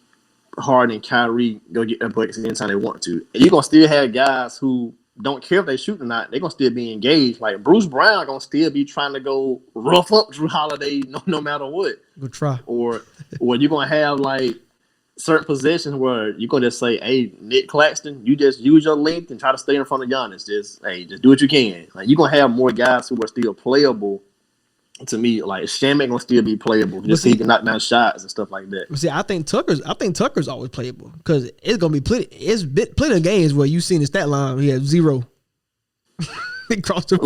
Harden, and Kyrie go get their buckets anytime they want to. And you're going to still have guys who don't care if they shoot or not. They're going to still be engaged. Like, Bruce Brown going to still be trying to go rough up Drew Holiday no matter what. Go try. Or you're going to have, like, certain possessions where you're going to just say, hey, Nick Claxton, you just use your length and try to stay in front of Giannis. Just do what you can. Like, you're going to have more guys who are still playable. To me, like, Shaman gonna still be playable, just so he can knock down shots and stuff like that. See, I think Tucker's always playable, because it's gonna be plenty of games where you've seen the stat line. He had 0. He crossed the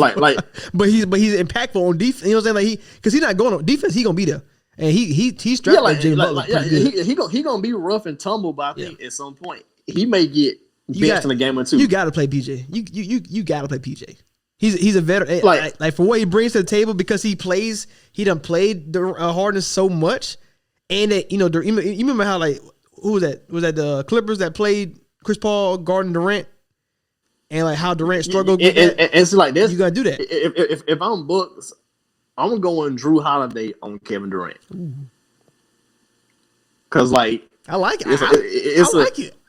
but he's impactful on defense. You know what I'm saying? Like, because he's not going on defense, he gonna be there, and he's strapped like Jimmy Butler. He gonna be rough and tumble, but I think at some point he may get benched in a game or two. You gotta play PJ. You gotta play PJ. He's a veteran. Like for what he brings to the table, because he done played the Harden so much, and that, you remember how, like, who was that? Was that the Clippers that played Chris Paul guarding Durant, and like how Durant struggled with that? And it's like this. You gotta do that. If I'm Bucks, I'm going Drew Holiday on Kevin Durant, because, like, I like it.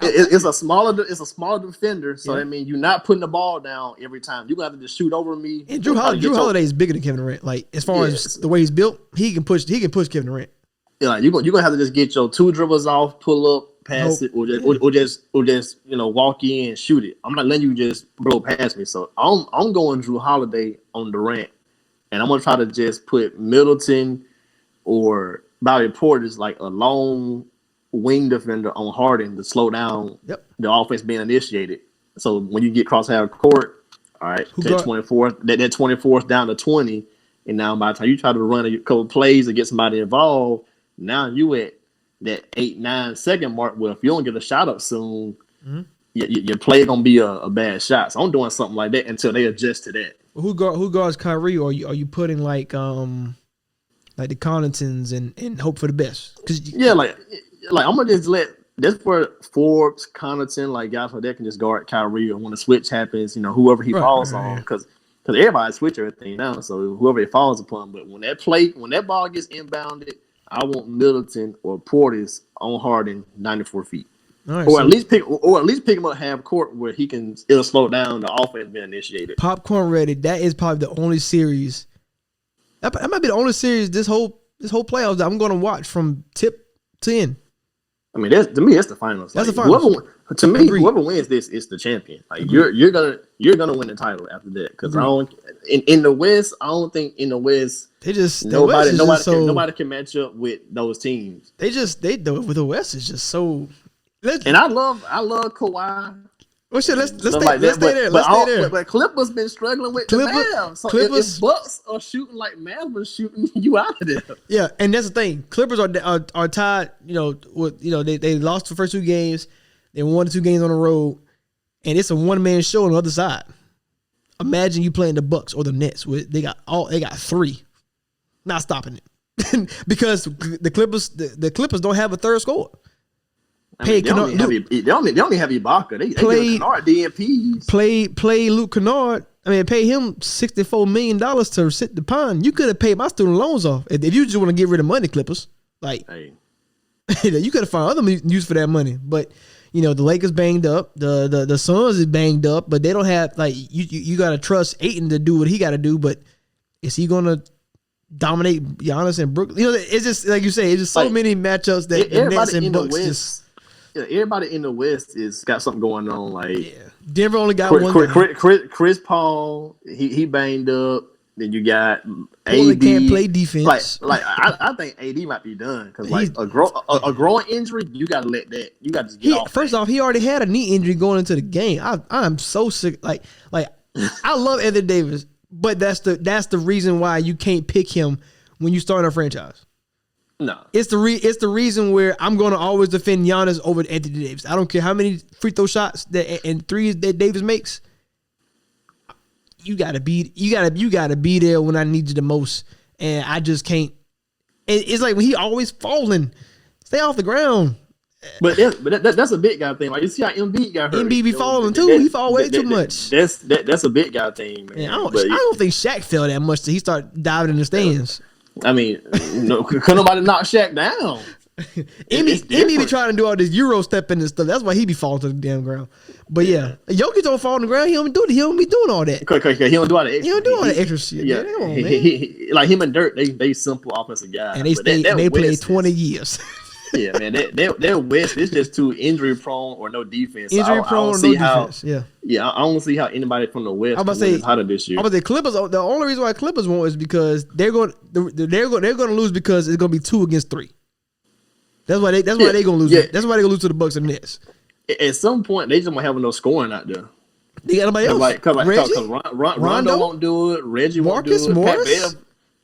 It's a smaller defender, so that means you're not putting the ball down every time. You're gonna have to just shoot over me. And Drew Holiday is bigger than Kevin Durant. Like, as far as the way he's built, he can push Kevin Durant. Yeah, like, you're gonna have to just get your 2 dribbles off, pull up, pass it, or just walk in and shoot it. I'm not letting you just blow past me. So I'm going Drew Holiday on Durant, and I'm gonna try to just put Middleton or Bobby Portis, like, a long wing defender on Harden to slow down the offense being initiated. So when you get cross-half court, all right, that 24th down to 20, and now by the time you try to run a couple plays to get somebody involved, now you at that 8-9 second mark where if you don't get a shot up soon, your play gonna be a bad shot. So I'm doing something like that until they adjust to that. Who guards Kyrie? Or are you putting like the Connaughtons and hope for the best? Like, I'm gonna just let that's where Forbes, Connaughton, like, guys like that can just guard Kyrie, or when the switch happens, whoever he falls on, because everybody switch everything now, so whoever it falls upon. But when that ball gets inbounded, I want Middleton or Portis on Harden 94 feet, or at least pick him up half court where it'll slow down the offense being initiated. Popcorn ready. That is probably the only series. That might be the only series this whole playoffs that I'm going to watch from tip to end. I mean, to me, that's the finals. That's like, the finals. Whoever wins this is the champion. Like you're gonna win the title after that. Because I don't in the West, I don't think in the West nobody can match up with those teams. With the West is just so. And I love Kawhi. Well, shit, let's stay there. But Clippers been struggling with the Mavs. So if Bucks are shooting like Mavs was shooting, you out of there. Yeah, and that's the thing. Clippers are tied. They lost the first 2 games. They won the 2 games on the road, and it's a one-man show on the other side. Imagine you playing the Bucks or the Nets. They got 3, not stopping it because the Clippers don't have a third scorer. They only have Ibaka. They play Kennard DMPs. Play Luke Kennard. I mean, pay him $64 million to sit the pond. You could have paid my student loans off if you just want to get rid of money, Clippers. Like, you could have found other use for that money. But the Lakers banged up. The Suns is banged up. But they don't have you got to trust Ayton to do what he got to do. But is he gonna dominate Giannis and Brooklyn? It's just like you say. It's just so many matchups that the Nets and Bucks just. Everybody in the West is got something going on. Like Denver only got one. Chris Paul, he banged up. Then you got AD. Can't play defense. I think AD might be done because a growing injury, you got to let that. You got to just get off. First off, he already had a knee injury going into the game. I'm so sick. Like I love Anthony Davis, but that's the reason why you can't pick him when you start a franchise. No, it's the reason where I'm going to always defend Giannis over Anthony Davis. I don't care how many free throw shots and threes that Davis makes. You gotta be there when I need you the most, and I just can't. It's like when he always falling. Stay off the ground. But that's a big guy thing. Like you see how Embiid got hurt. Embiid be falling too. He fall way too much. That's a big guy thing, man. I don't think Shaq fell that much till he started diving in the stands. I mean, could nobody knock Shaq down? Embiid be trying to do all this Euro stepping and stuff. That's why he be falling to the damn ground. But yeah, Jokic don't fall on the ground. He don't be doing all that. He don't do all that extra. He don't do all that extra shit. Yeah, man. Man. Like him and Dirk, they simple offensive guys. And they played 20 years. Yeah, man, they're West. It's just too injury prone or no defense. Injury prone or no defense. Yeah. I don't see how anybody from the West can win hotter this year. I'm about to say Clippers. The only reason why Clippers won't is because they're going to lose because it's going to be 2 against 3. That's why they're going to lose. Yeah. That's why they're going to lose to the Bucks and Nets. At some point, they just might have no scoring out there. They got nobody else. Because Rondo won't do it. Reggie Marcus won't do it. Morris?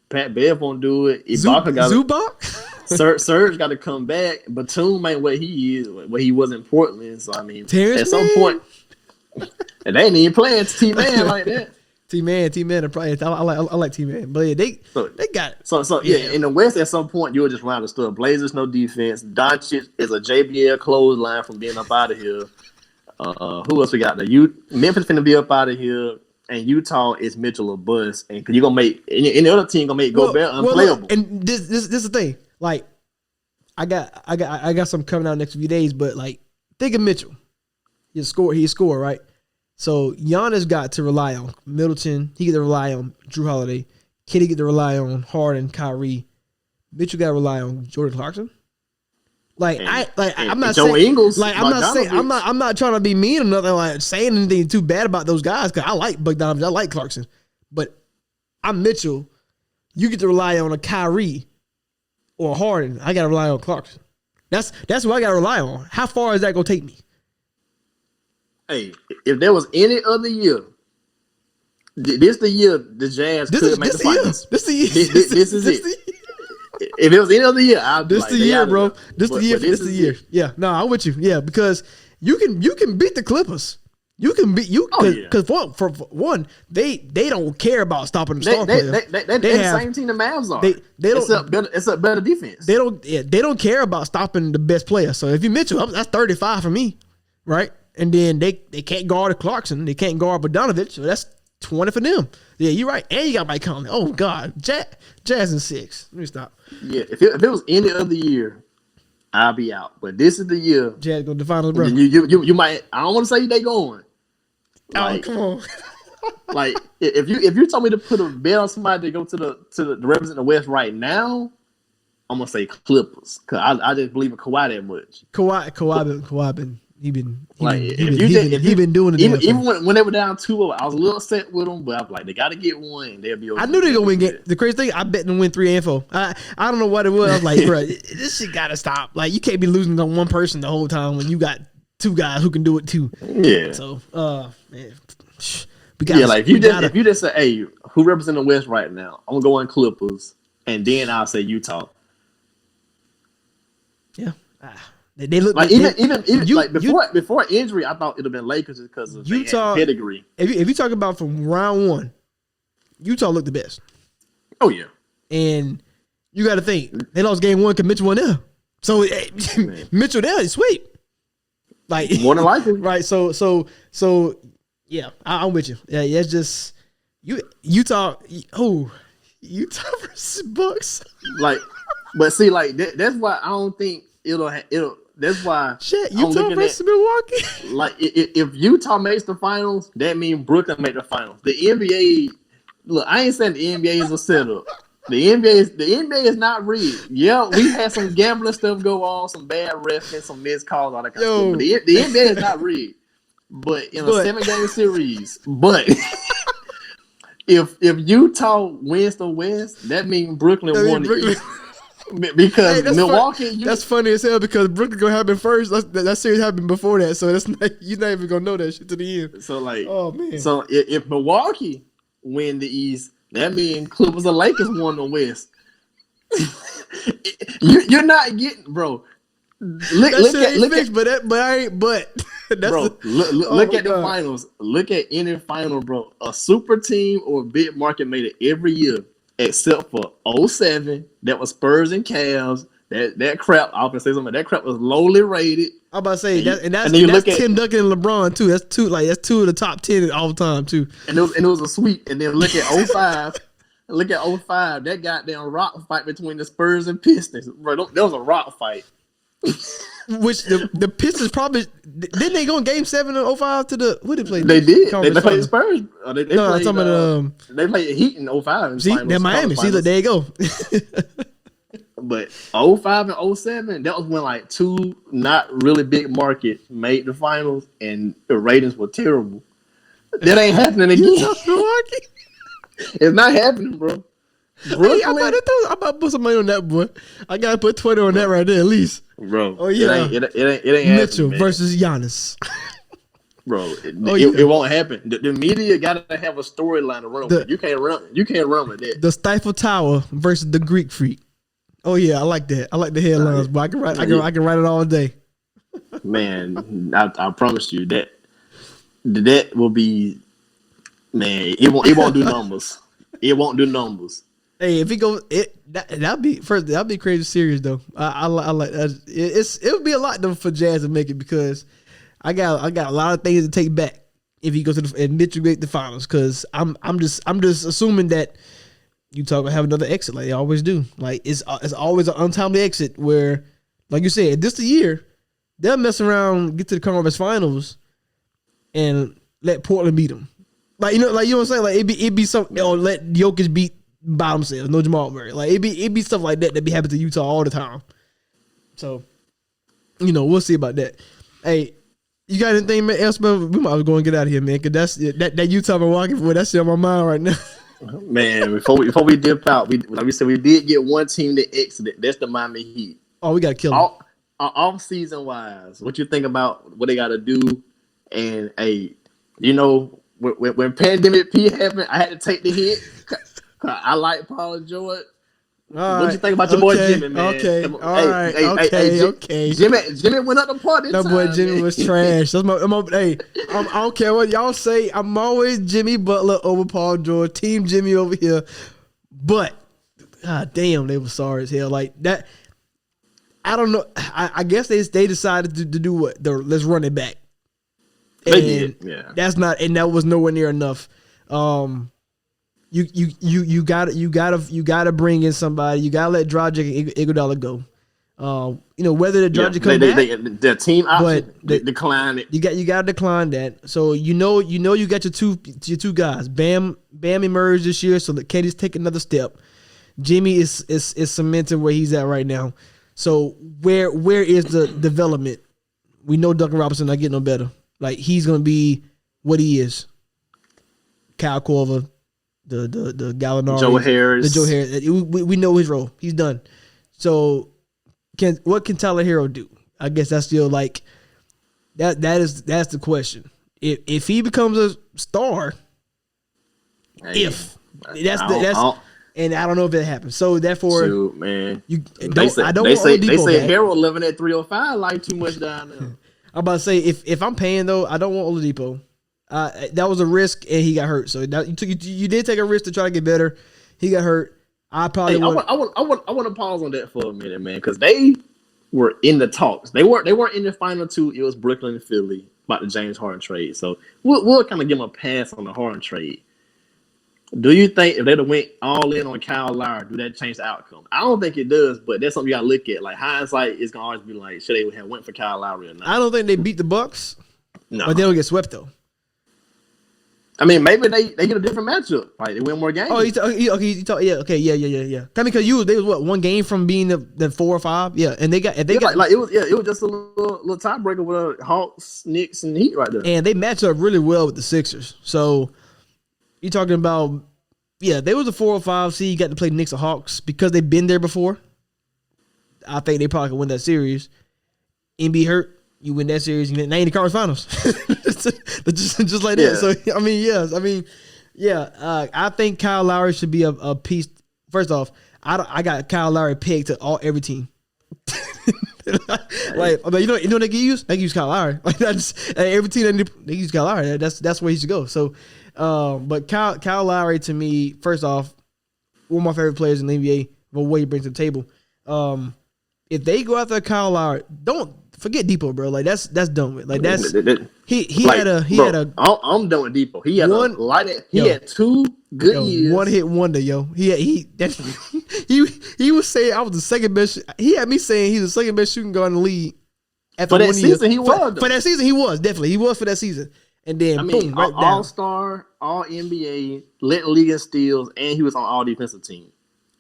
Pat Bev won't do it. Zubac? Serge got to come back. Batum ain't what he is, what he was in Portland. So, I mean, Terrence at some point, and they ain't even playing T-Man like that. T-Man, probably. I like T-Man. But yeah, they got it. So in the West, at some point, you were just round the stuff. Blazers, no defense. Doncic is a JBL clothesline from being up out of here. Who else we got there? Memphis finna be up out of here. And Utah is Mitchell or bust, and you're gonna make any other team gonna make Gobert unplayable. And this is the thing. Like, I got some coming out next few days, but like, think of Mitchell. He's a scorer, right? So Giannis got to rely on Middleton. He get to rely on Drew Holiday. Kitty get to rely on Harden, Kyrie. Mitchell got to rely on Jordan Clarkson. I'm not saying Ingles, I'm not trying to be mean or nothing, like saying anything too bad about those guys, because I like Bogdanovich, I like Clarkson, but I'm Mitchell. You get to rely on a Kyrie or a Harden. I got to rely on Clarkson. That's what I got to rely on. How far is that gonna take me? Hey, if there was any other year, this the year the Jazz could make the finals. This is it. If it was any other year, this the year, bro. This the year. Yeah, no, I'm with you. Yeah, because you can beat the Clippers. You can beat because for one, they don't care about stopping the star player. They're the same team the Mavs are. It's a better defense. They don't care about stopping the best player. So if you Mitchell, that's 35 for me, right? And then they can't guard Clarkson. They can't guard Bogdanovich. So that's 20 for them. Yeah, you're right. And you got Mike Conley. Oh God, Jazz in 6. Let me stop. Yeah, if it was any other year, I'll be out. But this is the year. Jazz go to the finals, bro. You might. I don't want to say they going. Like, oh, come on. Like if you told me to put a bet on somebody to go to the represent the West right now, I'm gonna say Clippers because I just believe in Kawhi that much. Kawhi been he been doing it. Even when they were down 2-0, I was a little upset with them, but I was like, they got to get one. They'll be okay. I knew they gonna win. The crazy thing, I bet them win 3 and 4. I don't know what it was. I was like, bro, this shit gotta stop. Like, you can't be losing to one person the whole time when you got 2 guys who can do it too. Yeah. So, man, if you just say, hey, who represent the West right now? I'm gonna go on Clippers, and then I'll say Utah. Yeah. They look like before injury. I thought it'd have been Lakers because of Utah pedigree. If you talk about from round 1, Utah looked the best. Oh yeah, and you got to think they lost game 1 because Mitchell won there. So Mitchell there is sweet. Like more than likely, right? So yeah, I'm with you. Yeah, it's just Utah. Oh, Utah versus Bucks. Like, but see, like that's why I don't think it'll. That's why Utah versus Milwaukee. Like if Utah makes the finals, that means Brooklyn make the finals. The NBA, look, I ain't saying the NBA is a setup. The NBA is not rigged. Yeah, we had some gambling stuff go on, some bad refs and some missed calls, all that kind of stuff. But the NBA is not rigged. But in a 7-game series, if Utah wins the West, that means Brooklyn won the East. Because Milwaukee, that's funny as hell because Brooklyn gonna happen first. That series happened before that, so that's not, you're not even gonna know that shit to the end. So like, oh man. So if Milwaukee win the East, that means Clippers or Lakers won the West. You're not getting, bro. Look at the finals. Look at any final, bro. A super team or a big market made it every year. Except for 2007, that was Spurs and Cavs. That crap, I was say something. That crap was lowly rated. I'm about to say that's Tim Duncan and LeBron too. That's two of the top 10 all time too. And it was a sweep. And then look at 05. Look at 05. That goddamn rock fight between the Spurs and Pistons, bro. That was a rock fight. Which the Pistons probably didn't they go in Game 7 of 05 to the who did they play? They did. They played the Spurs. They played Heat in 05. See, they're Miami. See, look, there you go. But 05 and 07, that was when like 2 not really big markets made the finals and the ratings were terrible. That ain't happening again. It's not happening, bro. Hey, I'm about to put some money on that, boy. I gotta put 20 on that right there at least. Bro. Oh yeah. It ain't Mitchell versus Giannis. Bro, it won't happen. The media gotta have a storyline to run with. You can't run with that. The Stifle Tower versus the Greek Freak. Oh yeah, I like that. I like the headlines, but I can write it all day. Man, I promise you that will be, man, it won't do numbers. It won't do numbers. Hey, if it goes, that'll be crazy serious though. I like that. It would be a lot though for Jazz to make it because I got a lot of things to take back if he goes to and Mitchell make the finals because I'm just assuming that Utah gonna have another exit like they always do. Like it's always an untimely exit where, like you said, this the year they'll mess around, get to the conference finals, and let Portland beat them. Like you know what I'm saying? Like it'd be something. Or let Jokic beat by themselves. No Jamal Murray. Like it'd be stuff like that be happening to Utah all the time. So, we'll see about that. Hey, you got anything else, man? We might as well go and get out of here, man. Cause that's that Utah Milwaukee boy. That shit on my mind right now. Man, before we dip out, like we said, we did get one team that exited. That's the Miami Heat. Oh, we gotta kill them. Off season wise, what you think about what they gotta do? And when Pandemic P happened, I had to take the hit. I like Paul George. What you think about your boy Jimmy, man? Okay, okay. Jimmy went up the party. That boy Jimmy was trash. That's I don't care what y'all say. I'm always Jimmy Butler over Paul George. Team Jimmy over here. But, god damn, they were sorry as hell. Like that. I don't know. I guess they decided to do what? Let's run it back. They did. Yeah. That was nowhere near enough. You gotta bring in somebody. You gotta let Dragic and Iguodala go. Whether the Georgia come back, their team option, but decline it. You got to decline that. So you got your two guys. Bam emerged this year, so that Katie's take another step. Jimmy is cementing where he's at right now. So where is the development? We know Duncan Robinson not getting no better. Like he's gonna be what he is. Kyle Korver, the Gallinari, Joe Harris. We know his role. He's done. So what can Tyler Hero do? I guess that's still like that's the question. If he becomes a star, and I don't know if it happens. So therefore, shoot, man, they say Harold living at 305 like too much down there. I'm about to say if I'm paying though, I don't want Oladipo. That was a risk and he got hurt. So you did take a risk to try to get better. He got hurt. I probably I want to pause on that for a minute, man, because they were in the talks. They weren't in the final two. It was Brooklyn and Philly about the James Harden trade. So we'll kind of give them a pass on the Harden trade. Do you think if they'd have went all in on Kyle Lowry, do that change the outcome? I don't think it does, but that's something you gotta look at. Like hindsight is gonna always be like, should they have went for Kyle Lowry or not? I don't think they beat the Bucks. No, but they don't get swept though. I mean, maybe they get a different matchup. Like they win more games. Oh, yeah. I mean, because they was what, one game from being the 4 or 5. Yeah, and it was just a little tiebreaker with Hawks, Knicks, and Heat right there. And they match up really well with the Sixers. So you're talking about, they was a 4 or 5 seed. You got to play Knicks or Hawks because they've been there before. I think they probably could win that series. Embiid hurt. You win that series, now you're in the conference finals. just like that. So, I think Kyle Lowry should be a piece. First off, I got Kyle Lowry pegged to every team. Like, you know what they can use? They can use Kyle Lowry. Like that's every team they can use Kyle Lowry. That's where he should go. So, but Kyle Lowry to me, first off, one of my favorite players in the NBA. But what he brings to the table. If they go after Kyle Lowry, don't forget Depot, bro. Like that's dumb. Like that's he had a. I'm done with Depot. He had had 2 good years. One hit wonder, yo. He was saying I was the second best. He had me saying he's the second best shooting guard in the league. For that season, he was. For that season, he was definitely. He was for that season. And then boom, right down. All-Star, All NBA, led the league in steals, and he was on All Defensive Team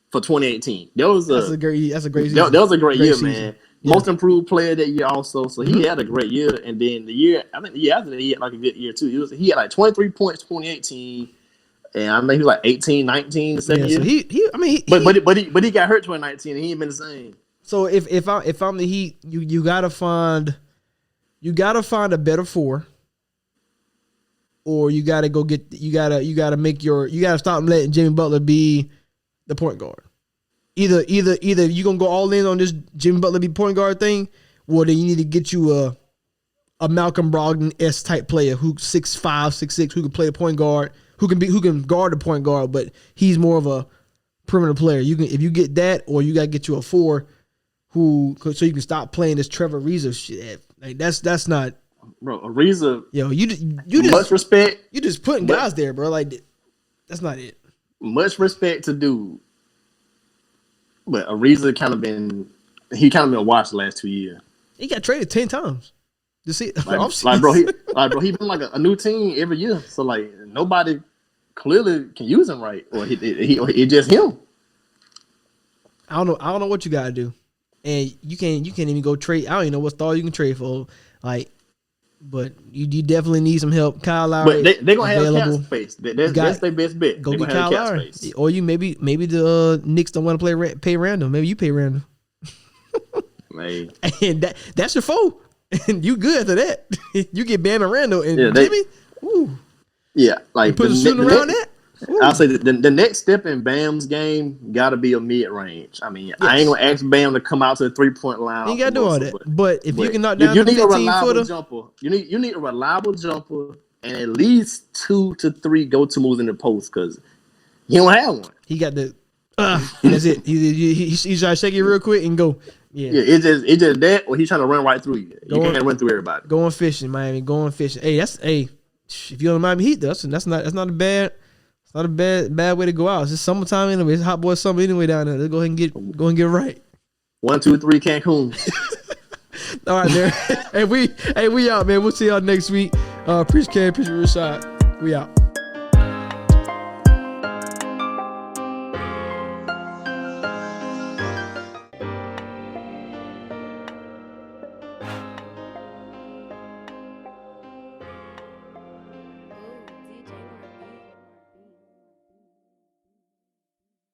for 2018. That's a great season. That was a great year, man. Most improved player that year also. So he had a great year. And then the year after that, he had like a good year too. He had like 23 points 2018. And I think he was like 18, 19 the second year. So but he got hurt 2019 and he ain't been the same. So if I'm the Heat, you gotta find a better 4. Or you gotta stop letting Jimmy Butler be the point guard. Either you gonna go all in on this Jimmy Butler be point guard thing, or then you need to get you a Malcolm Brogdon-esque type player who 6'5", 6'6", who can play the point guard, who can guard the point guard, but he's more of a perimeter player. If you get that, or you gotta get you a 4 so you can stop playing this Trevor Ariza shit. Like that's not. Bro, Ariza. Yo, you just much respect. You just putting guys there, bro. Like that's not it. Much respect to dude. But Ariza kind of been washed the last 2 years. He got traded 10 times. You see, bro, he been like a new team every year. So like nobody clearly can use him right, or he just him. I don't know what you gotta do, and you can't even go trade. I don't even know what star you can trade for. Like, but you definitely need some help. Kyle Lowry, but they're gonna have cap space. That's their best bet. Go get Kyle Lowry, or you maybe the Knicks don't want to pay Randall. Maybe you pay Randall. Man, and that's your foe. And you good after that. You get Bam and Randall and Jimmy. Ooh. Yeah, like you put a shooting around that. I'll say the next step in Bam's game got to be a mid range. I mean, yes. I ain't gonna ask Bam to come out to the 3-point line. You gotta do all that. But if you can knock down the 15-footer, jumper. You need a reliable jumper and at least 2 to 3 go-to moves in the post because he don't have one. He got the. That's it. He's trying to shake it real quick and go. Yeah, it's just that, or he's trying to run right through you. You can't run through everybody. Going fishing, Miami. Going fishing. Hey, if you're on Miami Heat, that's not a bad. It's not a bad way to go out. It's just summertime anyway. It's hot boy summer anyway down there. Let's go ahead and get it right. 1, 2, 3, Cancun. All right, man. Hey, we out, man. We'll see y'all next week. Appreciate Rashad. We out.